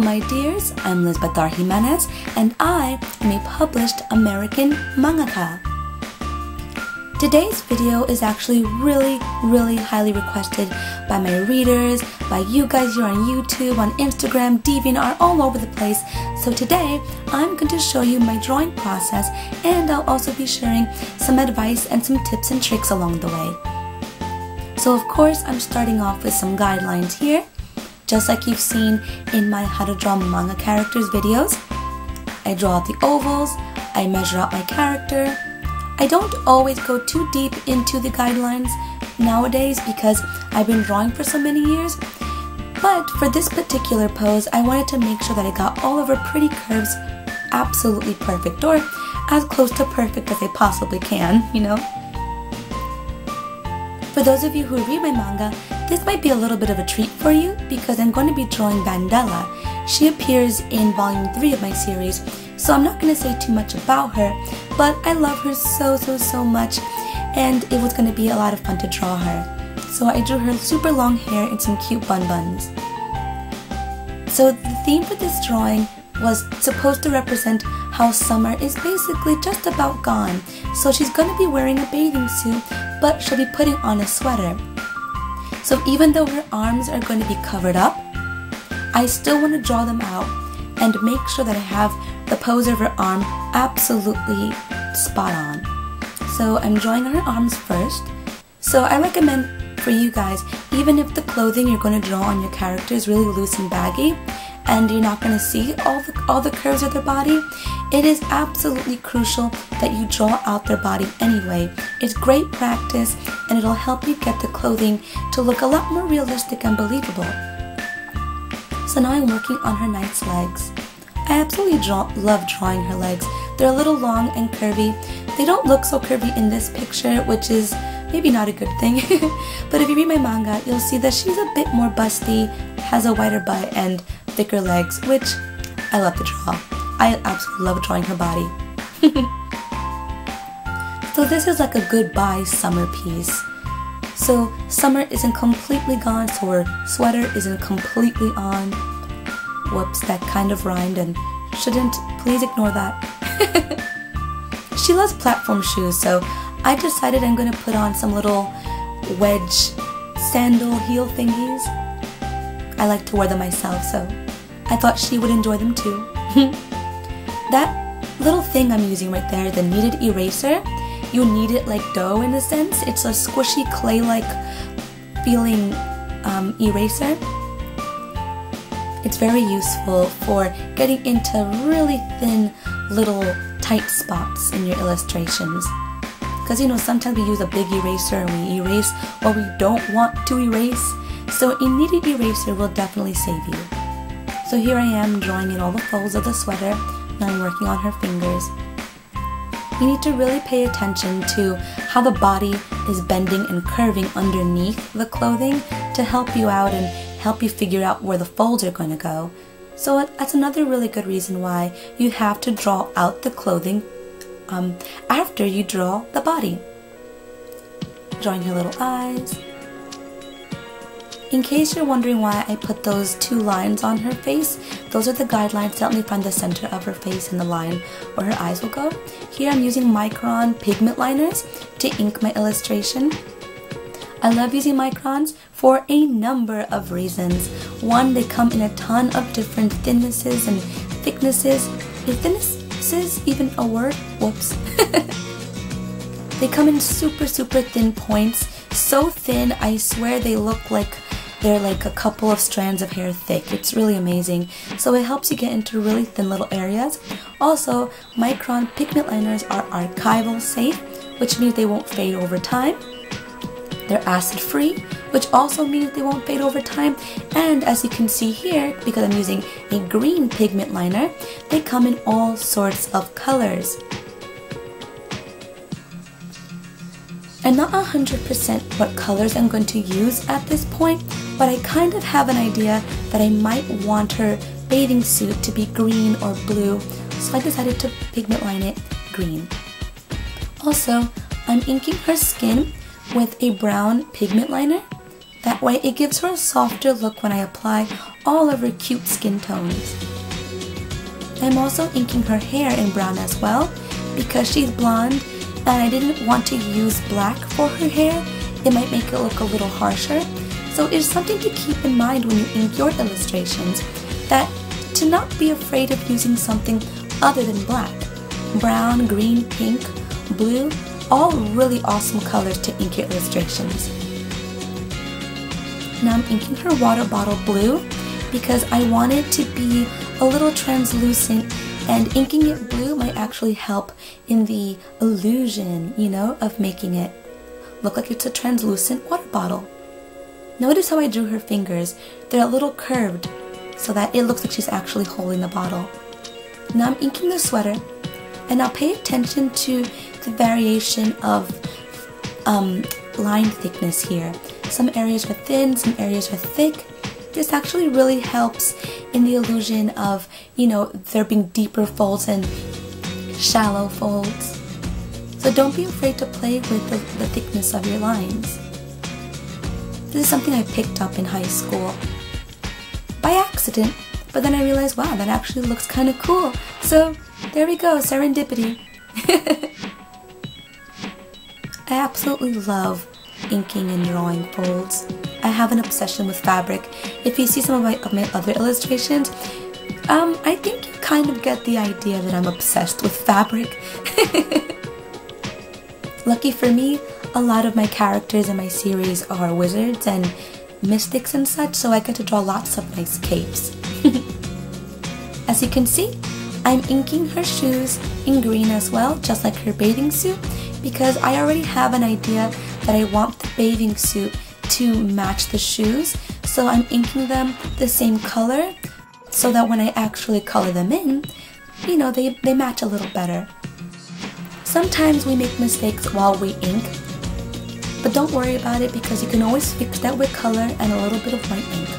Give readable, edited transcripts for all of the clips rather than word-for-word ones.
my dears, I'm Lisbeth R. Jimenez, and I am a published American mangaka. Today's video is actually really highly requested by my readers, by you guys here on YouTube, on Instagram, DeviantArt, all over the place. So today, I'm going to show you my drawing process, and I'll also be sharing some advice and some tips and tricks along the way. So of course, I'm starting off with some guidelines here, just like you've seen in my How to Draw Manga Characters videos. I draw out the ovals, I measure out my character. I don't always go too deep into the guidelines nowadays because I've been drawing for so many years, but for this particular pose, I wanted to make sure that I got all of her pretty curves absolutely perfect, or as close to perfect as I possibly can, you know? For those of you who read my manga, this might be a little bit of a treat for you because I'm going to be drawing Vendela. She appears in volume 3 of my series, so I'm not going to say too much about her, but I love her so much, and it was going to be a lot of fun to draw her. So I drew her super long hair and some cute buns. So the theme for this drawing was supposed to represent how summer is basically just about gone. So she's going to be wearing a bathing suit, but she'll be putting on a sweater. So even though her arms are going to be covered up, I still want to draw them out and make sure that I have the pose of her arm absolutely spot on. So I'm drawing on her arms first. So I recommend for you guys, even if the clothing you're going to draw on your character is really loose and baggy, and you're not going to see all the curves of their body, it is absolutely crucial that you draw out their body anyway. It's great practice, and it'll help you get the clothing to look a lot more realistic and believable. So now I'm working on her nice legs. I absolutely love drawing her legs. They're a little long and curvy. They don't look so curvy in this picture, which is maybe not a good thing. But if you read my manga, you'll see that she's a bit more busty, has a wider butt and thicker legs, which I love to draw. I absolutely love drawing her body. So this is like a goodbye summer piece. So summer isn't completely gone, so her sweater isn't completely on. Whoops, that kind of rhymed and shouldn't. Please ignore that. She loves platform shoes, so I decided I'm going to put on some little wedge sandal heel thingies. I like to wear them myself, so I thought she would enjoy them too. That little thing I'm using right there, the Kneaded Eraser, you knead it like dough in a sense. It's a squishy clay-like feeling eraser. It's very useful for getting into really thin little tight spots in your illustrations. Because you know, sometimes we use a big eraser and we erase what we don't want to erase. So a kneaded eraser will definitely save you. So here I am drawing in all the folds of the sweater. Now I'm working on her fingers. You need to really pay attention to how the body is bending and curving underneath the clothing to help you out and help you figure out where the folds are going to go. So that's another really good reason why you have to draw out the clothing after you draw the body. Drawing her little eyes. In case you're wondering why I put those 2 lines on her face, those are the guidelines to help me find the center of her face and the line where her eyes will go. Here I'm using micron pigment liners to ink my illustration. I love using microns for a number of reasons. One, they come in a ton of different thinnesses and thicknesses. Is thicknesses even a word? Whoops. They come in super thin points. So thin, I swear they look like they're like a couple of strands of hair thick. It's really amazing. So it helps you get into really thin little areas. Also, micron pigment liners are archival safe, which means they won't fade over time. They're acid free, which also means they won't fade over time. And as you can see here, because I'm using a green pigment liner, they come in all sorts of colors. I'm not 100% what colors I'm going to use at this point, but I kind of have an idea that I might want her bathing suit to be green or blue, so I decided to pigment line it green. Also, I'm inking her skin with a brown pigment liner That way it gives her a softer look when I apply all of her cute skin tones. I'm also inking her hair in brown as well because she's blonde and I didn't want to use black for her hair. It might make it look a little harsher. So it's something to keep in mind when you ink your illustrations, that to not be afraid of using something other than black. Brown, green, pink, blue, all really awesome colors to ink your illustrations. Now I'm inking her water bottle blue because I want it to be a little translucent, and inking it blue might actually help in the illusion, of making it look like it's a translucent water bottle. Notice how I drew her fingers. They're a little curved so that it looks like she's actually holding the bottle. Now I'm inking the sweater, and I'll pay attention to the variation of line thickness here. Some areas are thin, some areas are thick. This actually really helps in the illusion of, there being deeper folds and shallow folds. So don't be afraid to play with the thickness of your lines. This is something I picked up in high school by accident, but then I realized, wow, that actually looks kind of cool. So there we go, serendipity. I absolutely love inking and drawing folds. I have an obsession with fabric. If you see some of my other illustrations, I think you kind of get the idea that I'm obsessed with fabric. Lucky for me, a lot of my characters in my series are wizards and mystics and such, so I get to draw lots of nice capes. As you can see, I'm inking her shoes in green as well, just like her bathing suit, because I already have an idea that I want the bathing suit to match the shoes, so I'm inking them the same color so that when I actually color them in, they match a little better. Sometimes we make mistakes while we ink, but don't worry about it because you can always fix that with color and a little bit of white ink.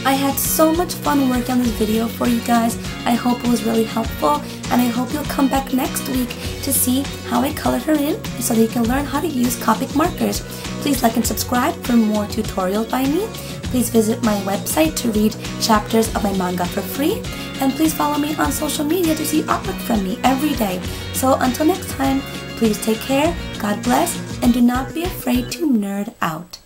I had so much fun working on this video for you guys. I hope it was really helpful, and I hope you'll come back next week to see how I colored her in so that you can learn how to use Copic markers. Please like and subscribe for more tutorials by me. Please visit my website to read chapters of my manga for free. And please follow me on social media to see artwork from me every day. So until next time, please take care, God bless, and do not be afraid to nerd out.